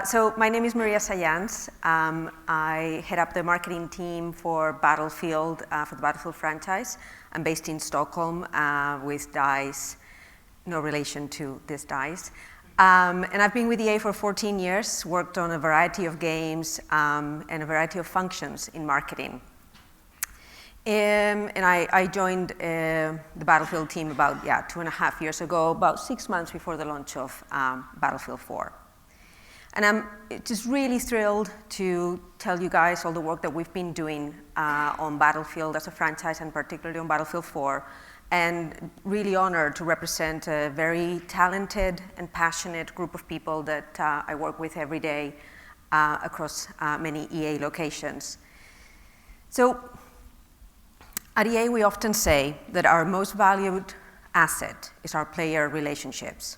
So my name is Maria Sayans. I head up the marketing team for Battlefield, for the Battlefield franchise. I'm based in Stockholm with D.I.C.E, no relation to this D.I.C.E. And I've been with EA for 14 years, worked on a variety of games and a variety of functions in marketing. And I joined the Battlefield team about 2.5 years ago, about 6 months before the launch of Battlefield 4. And I'm just really thrilled to tell you guys all the work that we've been doing on Battlefield as a franchise, and particularly on Battlefield 4, and really honored to represent a very talented and passionate group of people that I work with every day across many EA locations. So at EA, we often say that our most valued asset is our player relationships.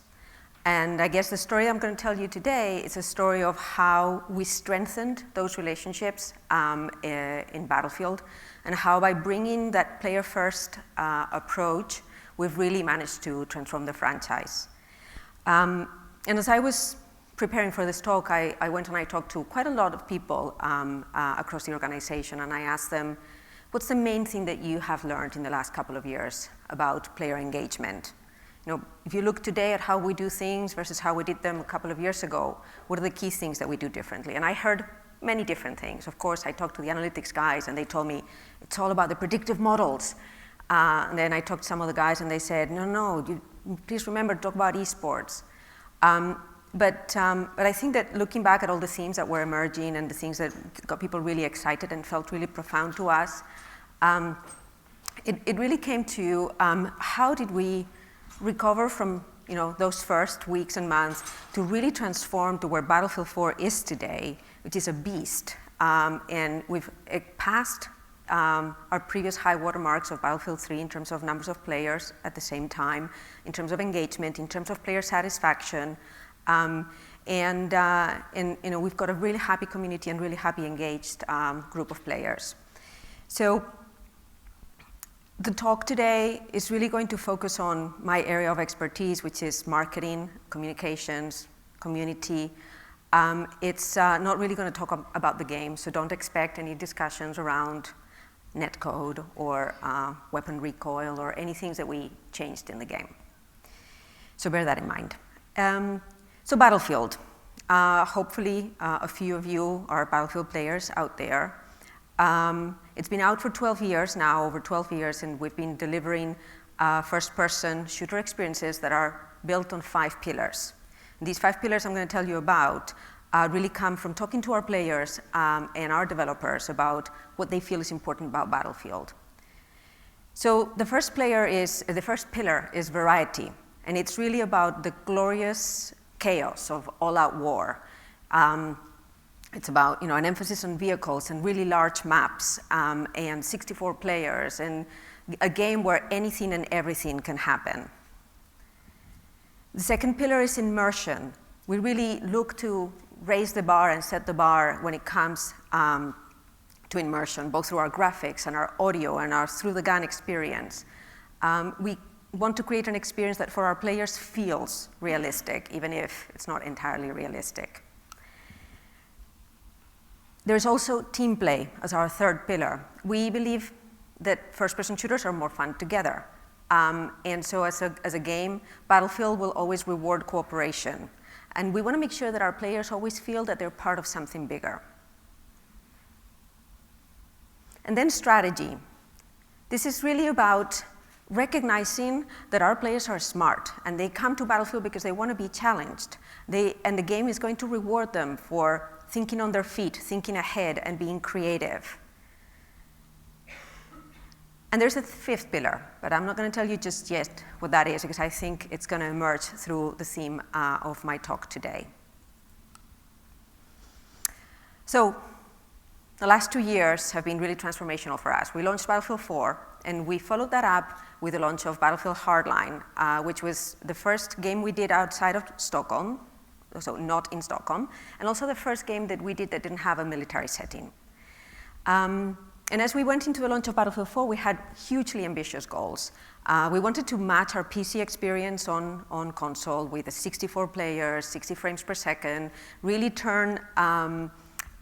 And I guess the story I'm going to tell you today is a story of how we strengthened those relationships in Battlefield, and how by bringing that player-first approach, we've really managed to transform the franchise. And as I was preparing for this talk, I went and I talked to quite a lot of people across the organization, and I asked them, what's the main thing that you have learned in the last couple of years about player engagement? You know, if you look today at how we do things versus how we did them a couple of years ago, what are the key things that we do differently? And I heard many different things. Of course, I talked to the analytics guys, and they told me it's all about the predictive models. And then I talked to some of the guys, and they said, no, please remember to talk about esports. But I think that looking back at all the themes that were emerging and the things that got people really excited and felt really profound to us, it really came to how did we recover from those first weeks and months to really transform to where Battlefield 4 is today, which is a beast. And we've passed our previous high watermarks of Battlefield 3 in terms of numbers of players at the same time, in terms of engagement, in terms of player satisfaction. And we've got a really happy community and really happy, engaged group of players. So the talk today is really going to focus on my area of expertise, which is marketing, communications, community. It's not really going to talk about the game, so don't expect any discussions around netcode or weapon recoil or any things that we changed in the game. So bear that in mind. So Battlefield. Hopefully, a few of you are Battlefield players out there. It's been out for 12 years now, over 12 years, and we've been delivering first-person shooter experiences that are built on 5 pillars. And these 5 pillars I'm going to tell you about really come from talking to our players and our developers about what they feel is important about Battlefield. So the first pillar is variety, and it's really about the glorious chaos of all-out war. It's about an emphasis on vehicles and really large maps and 64 players and a game where anything and everything can happen. The second pillar is immersion. We really look to raise the bar and set the bar when it comes to immersion, both through our graphics and our audio and our through-the-gun experience. We want to create an experience that for our players feels realistic, even if it's not entirely realistic. There's also team play as our third pillar. We believe that first-person shooters are more fun together. And so as a game, Battlefield will always reward cooperation. And we want to make sure that our players always feel that they're part of something bigger. And then strategy. This is really about recognizing that our players are smart, and they come to Battlefield because they want to be challenged. And the game is going to reward them for thinking on their feet, thinking ahead, and being creative. And there's a 5th pillar, but I'm not going to tell you just yet what that is, because I think it's going to emerge through the theme of my talk today. So the last 2 years have been really transformational for us. We launched Battlefield 4, and we followed that up with the launch of Battlefield Hardline, which was the first game we did outside of Stockholm, so not in Stockholm, and also the first game that we did that didn't have a military setting. And as we went into the launch of Battlefield 4, we had hugely ambitious goals. We wanted to match our PC experience on console with a 64 players, 60 frames per second, really turn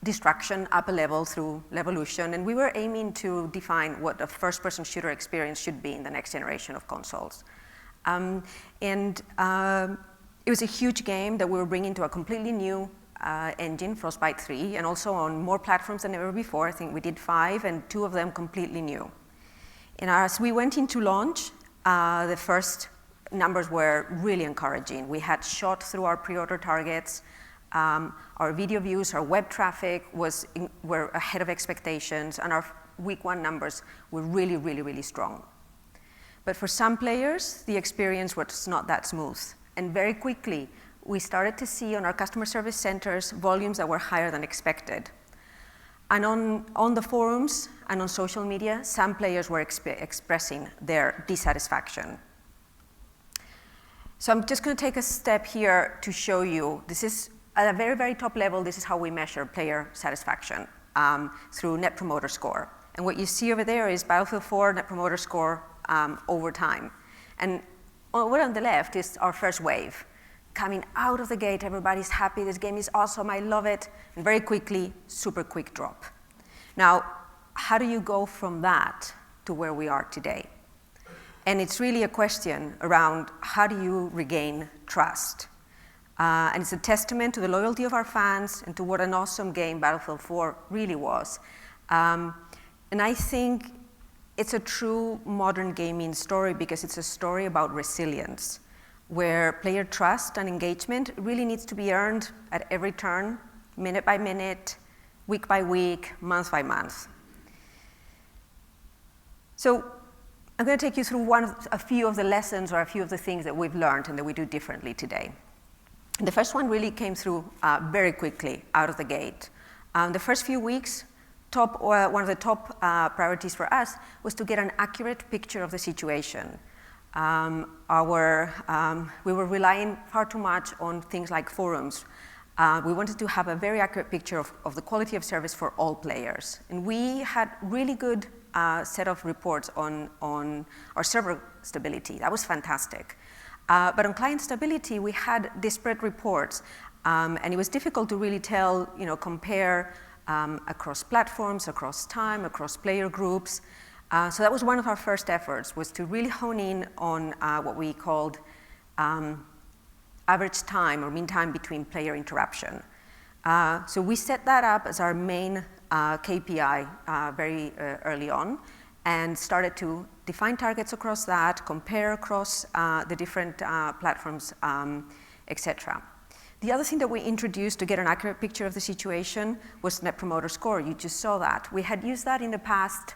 distraction up a level through Levolution, and we were aiming to define what a first-person shooter experience should be in the next generation of consoles. It was a huge game that we were bringing to a completely new engine, Frostbite 3, and also on more platforms than ever before. I think we did 5, and 2 of them completely new. And as we went into launch, the first numbers were really encouraging. We had shot through our pre-order targets. Our video views, our web traffic were ahead of expectations, and our week 1 numbers were really, really, really strong. But for some players, the experience was not that smooth. And very quickly, we started to see on our customer service centers volumes that were higher than expected. And on the forums and on social media, some players were expressing their dissatisfaction. So I'm just going to take a step here to show you, this is at a very, very top level, this is how we measure player satisfaction through Net Promoter Score. And what you see over there is Battlefield 4 Net Promoter Score over time. And over on the left is our first wave. Coming out of the gate, everybody's happy, this game is awesome, I love it, and very quickly, super quick drop. Now, how do you go from that to where we are today? And it's really a question around how do you regain trust? And it's a testament to the loyalty of our fans and to what an awesome game Battlefield 4 really was. And I think it's a true modern gaming story because it's a story about resilience, where player trust and engagement really needs to be earned at every turn, minute by minute, week by week, month by month. So I'm going to take you through a few of the lessons or a few of the things that we've learned and that we do differently today. The first one really came through very quickly out of the gate. The first few weeks, one of the top priorities for us was to get an accurate picture of the situation. We were relying far too much on things like forums. We wanted to have a very accurate picture of the quality of service for all players. And we had really good set of reports on our server stability. That was fantastic. But on client stability, we had disparate reports. And it was difficult to really compare across platforms, across time, across player groups. So that was one of our first efforts, was to really hone in on what we called average time or mean time between player interruption. So we set that up as our main KPI very early on and started to define targets across that, compare across the different platforms, etc. The other thing that we introduced to get an accurate picture of the situation was Net Promoter Score. You just saw that. We had used that in the past,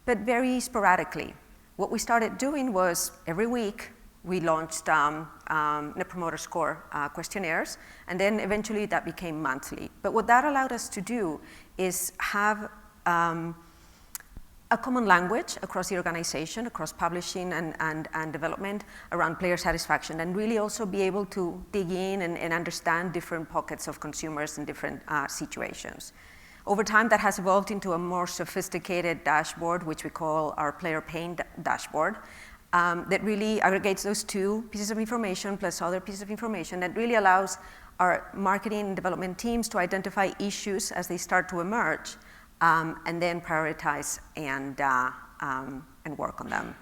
but very sporadically. What we started doing was every week we launched Net Promoter Score questionnaires, and then eventually that became monthly. But what that allowed us to do is have a common language across the organization, across publishing and development around player satisfaction, and really also be able to dig in and understand different pockets of consumers in different situations. Over time, that has evolved into a more sophisticated dashboard, which we call our player pain dashboard, that really aggregates those two pieces of information plus other pieces of information that really allows our marketing and development teams to identify issues as they start to emerge, and then prioritize and work on them.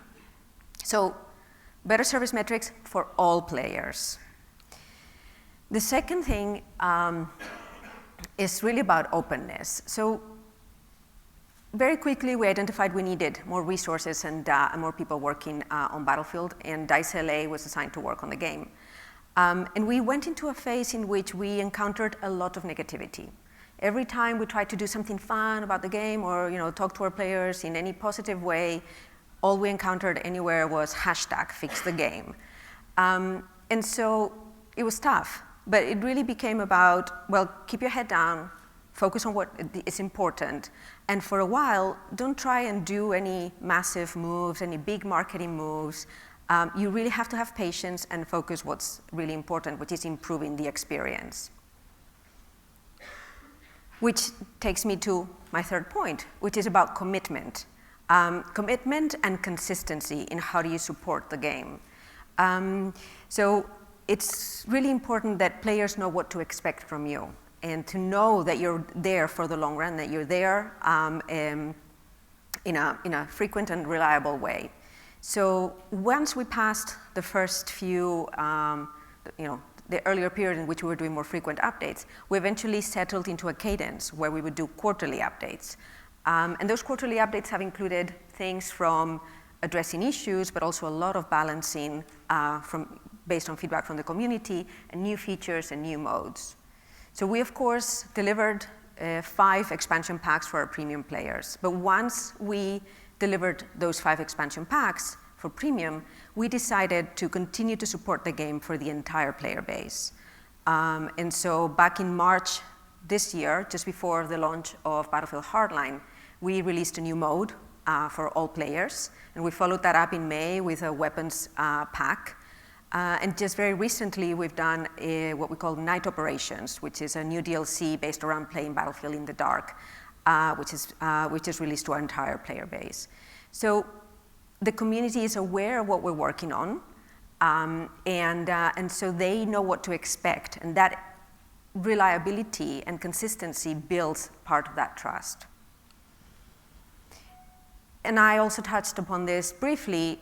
So, better service metrics for all players. The second thing is really about openness. So, very quickly we identified we needed more resources and more people working on Battlefield, and D.I.C.E. LA was assigned to work on the game. And we went into a phase in which we encountered a lot of negativity. Every time we tried to do something fun about the game or talk to our players in any positive way, all we encountered anywhere was #fixthegame. And so it was tough, but it really became about, well, keep your head down, focus on what is important, and for a while, don't try and do any massive moves, any big marketing moves. You really have to have patience and focus what's really important, which is improving the experience. Which takes me to my third point, which is about commitment. Commitment and consistency in how do you support the game. So it's really important that players know what to expect from you and to know that you're there for the long run, that you're there in a frequent and reliable way. So once we passed the first few, the earlier period in which we were doing more frequent updates, we eventually settled into a cadence where we would do quarterly updates. And those quarterly updates have included things from addressing issues, but also a lot of balancing based on feedback from the community, and new features and new modes. So we, of course, delivered 5 expansion packs for our premium players. But once we delivered those 5 expansion packs for premium, we decided to continue to support the game for the entire player base. And so back in March this year, just before the launch of Battlefield Hardline, we released a new mode for all players. And we followed that up in May with a weapons pack. And just very recently, we've done what we call Night Operations, which is a new DLC based around playing Battlefield in the dark, which is released to our entire player base. So the community is aware of what we're working on, and so they know what to expect, and that reliability and consistency builds part of that trust. And I also touched upon this briefly.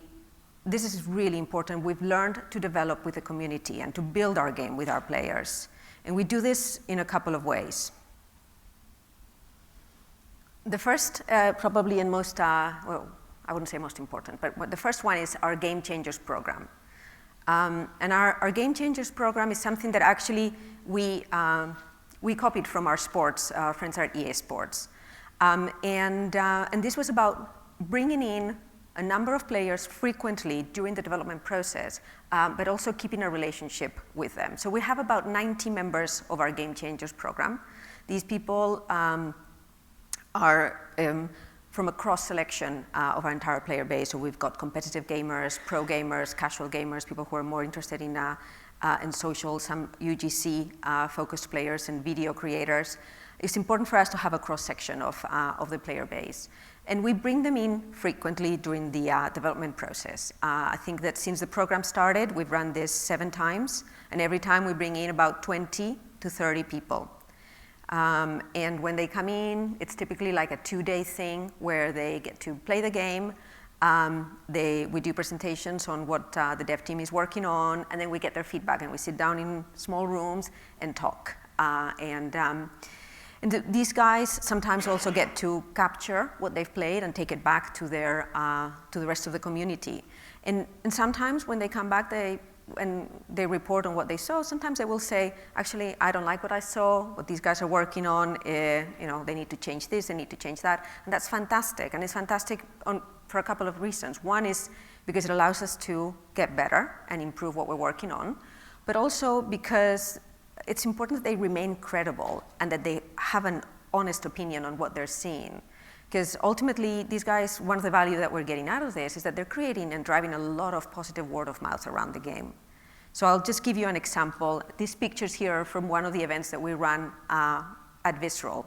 This is really important. We've learned to develop with the community and to build our game with our players. And we do this in a couple of ways. The first, probably and most, well, I wouldn't say most important, but the first one is our Game Changers program. And our Game Changers program is something that actually we copied from our sports, friends at EA Sports. And this was about bringing in a number of players frequently during the development process, but also keeping a relationship with them. So we have about 90 members of our Game Changers program. These people are from a cross-selection of our entire player base. So we've got competitive gamers, pro gamers, casual gamers, people who are more interested in social, some UGC-focused players and video creators. It's important for us to have a cross-section of the player base. And we bring them in frequently during the development process. I think that since the program started, we've run this 7 times, and every time we bring in about 20 to 30 people. And when they come in, it's typically like a 2-day thing where they get to play the game. We do presentations on what the dev team is working on, and then we get their feedback, and we sit down in small rooms and talk. And these guys sometimes also get to capture what they've played and take it back to to the rest of the community. And sometimes when they come back, and they report on what they saw, sometimes they will say, actually, I don't like what I saw, what these guys are working on, they need to change this, they need to change that, and that's fantastic. And it's fantastic for a couple of reasons. One is because it allows us to get better and improve what we're working on, but also because it's important that they remain credible and that they have an honest opinion on what they're seeing. Because ultimately, these guys, one of the value that we're getting out of this is that they're creating and driving a lot of positive word of mouth around the game. So I'll just give you an example. These pictures here are from one of the events that we ran at Visceral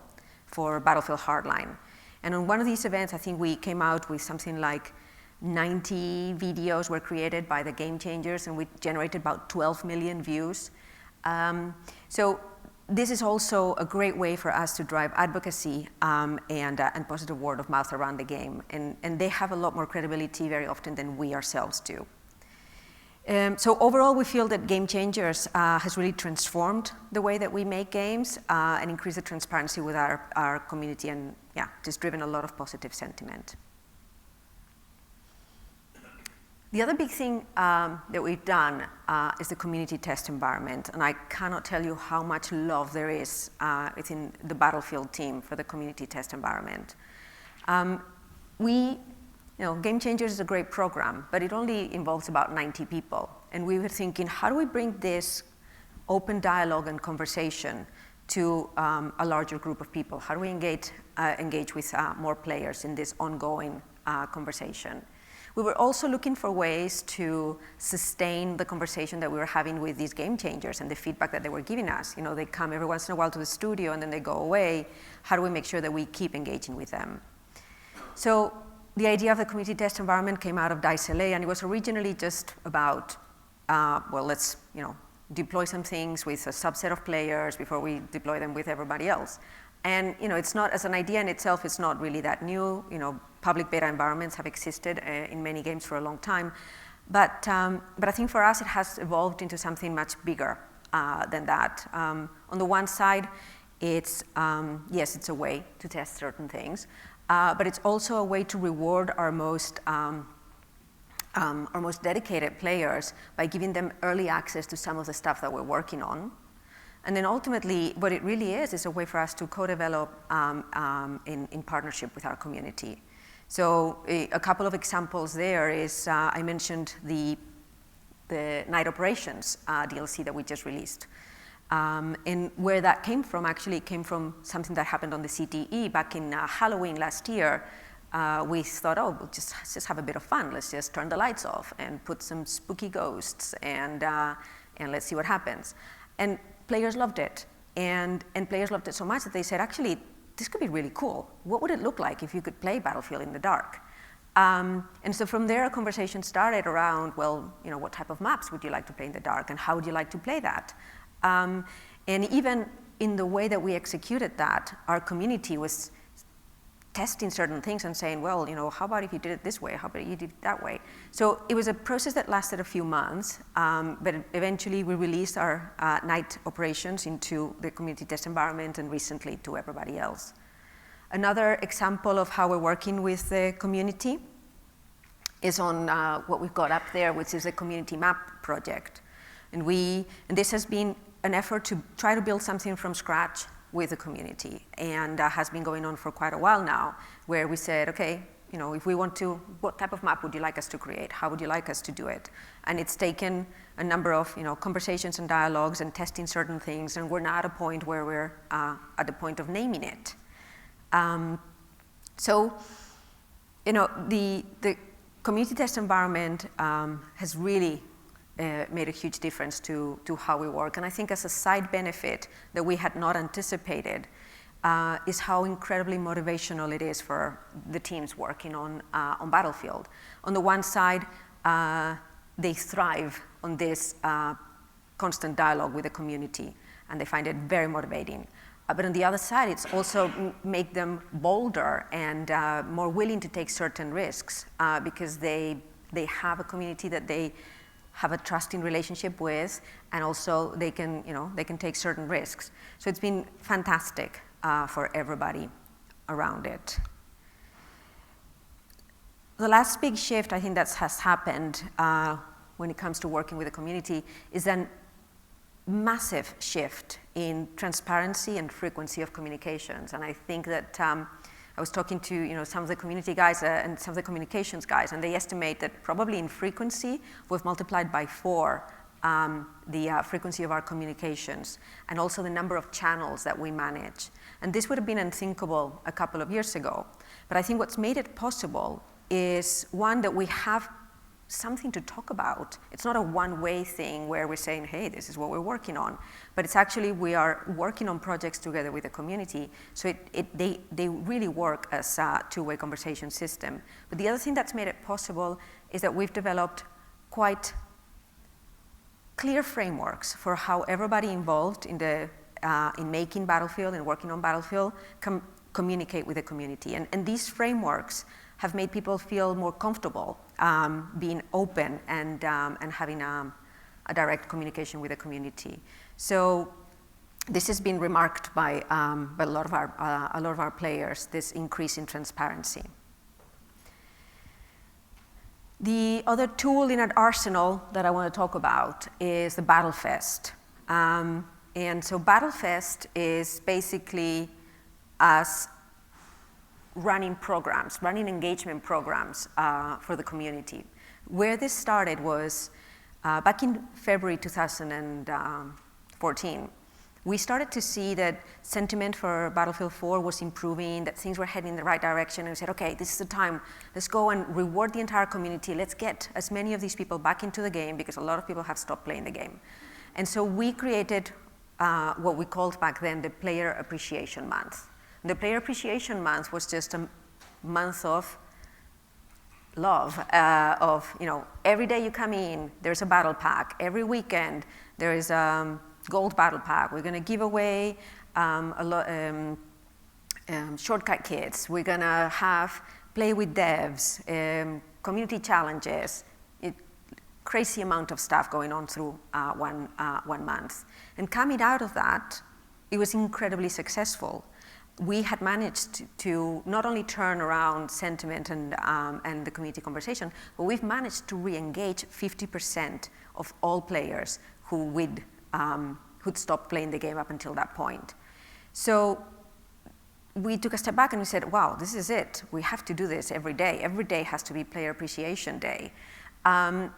for Battlefield Hardline. And on one of these events, I think we came out with something like 90 videos were created by the Game Changers, and we generated about 12 million views. So this is also a great way for us to drive advocacy and positive word of mouth around the game. And they have a lot more credibility very often than we ourselves do. So overall, we feel that Game Changers has really transformed the way that we make games and increased the transparency with our community, and just driven a lot of positive sentiment. The other big thing that we've done is the community test environment, and I cannot tell you how much love there is within the Battlefield team for the community test environment. Game Changers is a great program, but it only involves about 90 people, and we were thinking, how do we bring this open dialogue and conversation to a larger group of people? How do we engage with more players in this ongoing conversation? We were also looking for ways to sustain the conversation that we were having with these game changers and the feedback that they were giving us. You know, they come every once in a while to the studio and then they go away. How do we make sure that we keep engaging with them? So the idea of the community test environment came out of D.I.C.E, and it was originally just about, well, let's, you know, deploy some things with a subset of players before we deploy them with everybody else. And, you know, it's not, as an idea in itself, it's not really that new. You know, public beta environments have existed in many games for a long time. But I think for us, it has evolved into something much bigger than that. On the one side, it's, yes, it's a way to test certain things, but it's also a way to reward our most dedicated players by giving them early access to some of the stuff that we're working on. And then ultimately, what it really is a way for us to co-develop in partnership with our community. So a couple of examples there is, I mentioned the Night Operations DLC that we just released. And where that came from, actually, it came from something that happened on the CTE back in Halloween last year. We thought, oh, we'll just have a bit of fun. Let's just turn the lights off and put some spooky ghosts and let's see what happens. And players loved it. And players loved it so much that they said, actually, this could be really cool. What would it look like if you could play Battlefield in the dark? And so from there, a conversation started around, well, you know, what type of maps would you like to play in the dark, and how would you like to play that? And even in the way that we executed that, our community was testing certain things and saying, well, you know, how about if you did it this way? How about you did it that way? So it was a process that lasted a few months, but eventually we released our night operations into the community test environment and recently to everybody else. Another example of how we're working with the community is on what we've got up there, which is the community map project. And this has been an effort to try to build something from scratch with the community, and has been going on for quite a while now, where we said, okay, you know, if we want to, what type of map would you like us to create? How would you like us to do it? And it's taken a number of, you know, conversations and dialogues and testing certain things, and we're now at a point where we're at the point of naming it. So, you know, the community test environment has really made a huge difference to how we work. And I think as a side benefit that we had not anticipated is how incredibly motivational it is for the teams working on Battlefield. On the one side, they thrive on this constant dialogue with the community, and they find it very motivating. But on the other side, it's also make them bolder and more willing to take certain risks because they have a community that they have a trusting relationship with, and also they can, you know, they can take certain risks. So it's been fantastic for everybody around it. The last big shift I think that has happened when it comes to working with the community is a massive shift in transparency and frequency of communications. And I think that I was talking to, you know, some of the community guys and some of the communications guys, and they estimate that probably in frequency we've multiplied by 4 the frequency of our communications, and also the number of channels that we manage. And this would have been unthinkable a couple of years ago. But I think what's made it possible is, one, that we have something to talk about. It's not a one-way thing where we're saying, hey, this is what we're working on. But it's actually, we are working on projects together with the community. So they really work as a two-way conversation system. But the other thing that's made it possible is that we've developed quite clear frameworks for how everybody involved in making Battlefield and working on Battlefield can communicate with the community. And these frameworks have made people feel more comfortable being open and having a direct communication with the community. So this has been remarked by a lot of our players, this increase in transparency. The other tool in our arsenal that I want to talk about is the Battlefest. And so Battlefest is basically us running engagement programs for the community. Where this started was back in February 2014. we started to see that sentiment for Battlefield 4 was improving, that things were heading in the right direction, and we said, okay, this is the time. Let's go and reward the entire community. Let's get as many of these people back into the game, because a lot of people have stopped playing the game. And so we created what we called back then the Player Appreciation Month. The Player Appreciation Month was just a month of love, every day you come in, there's a battle pack. Every weekend, there is a gold battle pack. We're going to give away shortcut kits. We're going to have play with devs, community challenges, crazy amount of stuff going on through one month. And coming out of that, it was incredibly successful. We had managed to not only turn around sentiment and the community conversation, but we've managed to re-engage 50% of all players who'd stopped playing the game up until that point. So we took a step back and we said, wow, this is it. We have to do this every day. Every day has to be Player Appreciation Day. And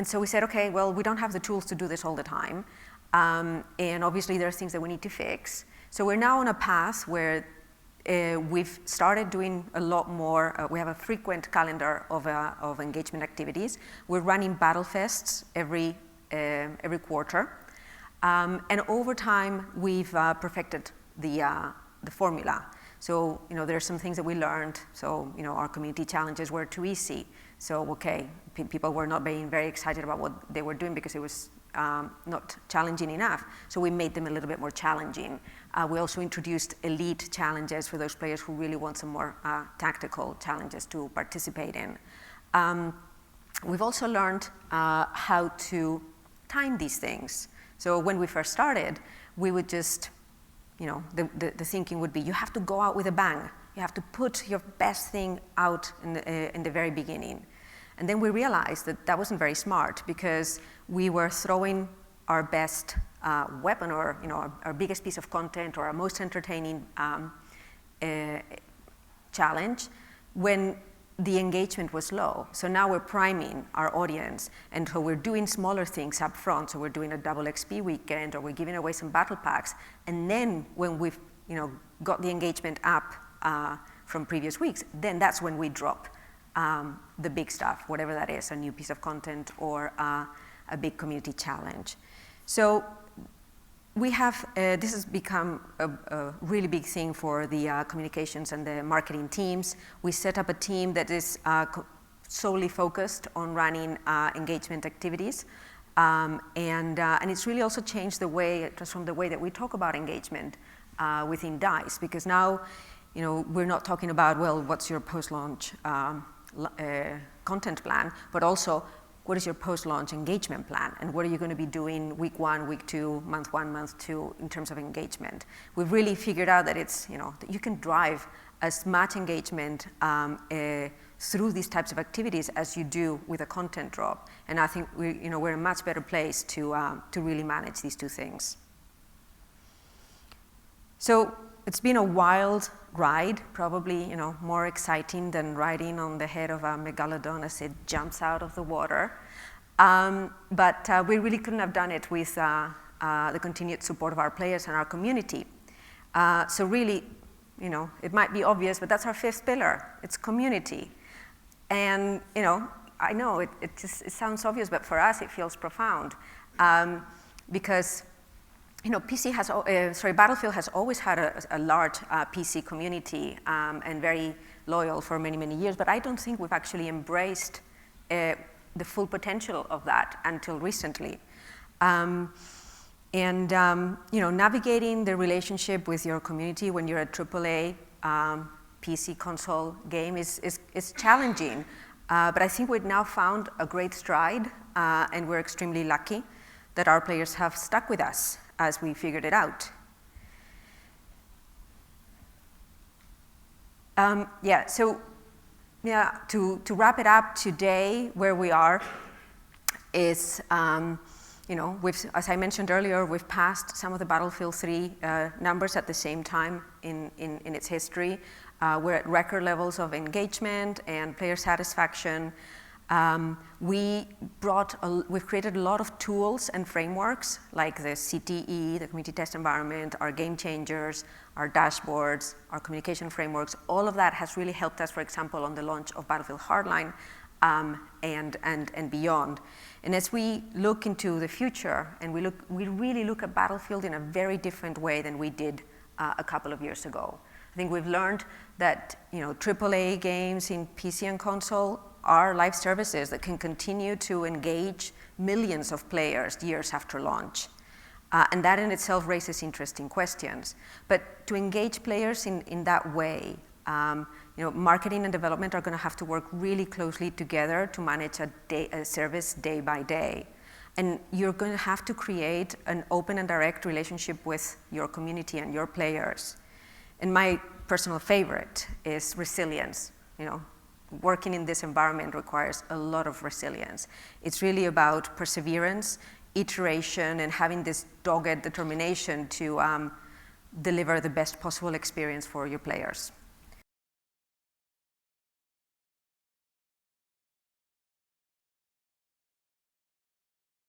so we said, okay, well, we don't have the tools to do this all the time. And obviously there are things that we need to fix. So we're now on a path where we've started doing a lot more. We have a frequent calendar of engagement activities. We're running battle fests every quarter. And over time, we've perfected the formula. So, there are some things that we learned. So, our community challenges were too easy. So, okay, people were not being very excited about what they were doing because it was not challenging enough. So we made them a little bit more challenging. We also introduced elite challenges for those players who really want some more tactical challenges to participate in. We've also learned how to time these things. So when we first started, we would just, the thinking would be, you have to go out with a bang. You have to put your best thing out in the very beginning. And then we realized that that wasn't very smart, because we were throwing our best weapon, or our biggest piece of content, or our most entertaining challenge when the engagement was low. So now we're priming our audience, and so we're doing smaller things up front. So we're doing a double XP weekend, or we're giving away some battle packs. And then when we've got the engagement up from previous weeks, then that's when we drop the big stuff, whatever that is, a new piece of content or a big community challenge. So we have, this has become a really big thing for the communications and the marketing teams. We set up a team that is solely focused on running engagement activities. And it's really also changed the way, transformed the way that we talk about engagement within D.I.C.E, because now, we're not talking about, well, what's your post-launch content plan, but also what is your post-launch engagement plan, and what are you going to be doing week 1, week 2, month 1, month 2 in terms of engagement. We've really figured out that it's, that you can drive as much engagement through these types of activities as you do with a content drop. And I think we're in a much better place to really manage these two things. So it's been a wild ride, probably more exciting than riding on the head of a megalodon as it jumps out of the water. But we really couldn't have done it with the continued support of our players and our community. So really, it might be obvious, but that's our 5th pillar. It's community. And I know it sounds obvious, but for us it feels profound, because Battlefield has always had a large PC community and very loyal for many, many years, but I don't think we've actually embraced the full potential of that until recently. Navigating the relationship with your community when you're a AAA PC console game is challenging, but I think we've now found a great stride, and we're extremely lucky that our players have stuck with us as we figured it out. To wrap it up today, where we are is, as I mentioned earlier, we've passed some of the Battlefield 3 numbers at the same time in its history. We're at record levels of engagement and player satisfaction. We've created a lot of tools and frameworks like the CTE, the community test environment, our game changers, our dashboards, our communication frameworks. All of that has really helped us, for example, on the launch of Battlefield Hardline and beyond. And as we look into the future, and we really look at Battlefield in a very different way than we did a couple of years ago. I think we've learned that AAA games in PC and console are live services that can continue to engage millions of players years after launch. And that in itself raises interesting questions. But to engage players in that way, marketing and development are going to have to work really closely together to manage a service day by day. And you're going to have to create an open and direct relationship with your community and your players. And my personal favorite is resilience. Working in this environment requires a lot of resilience. It's really about perseverance, iteration, and having this dogged determination to deliver the best possible experience for your players.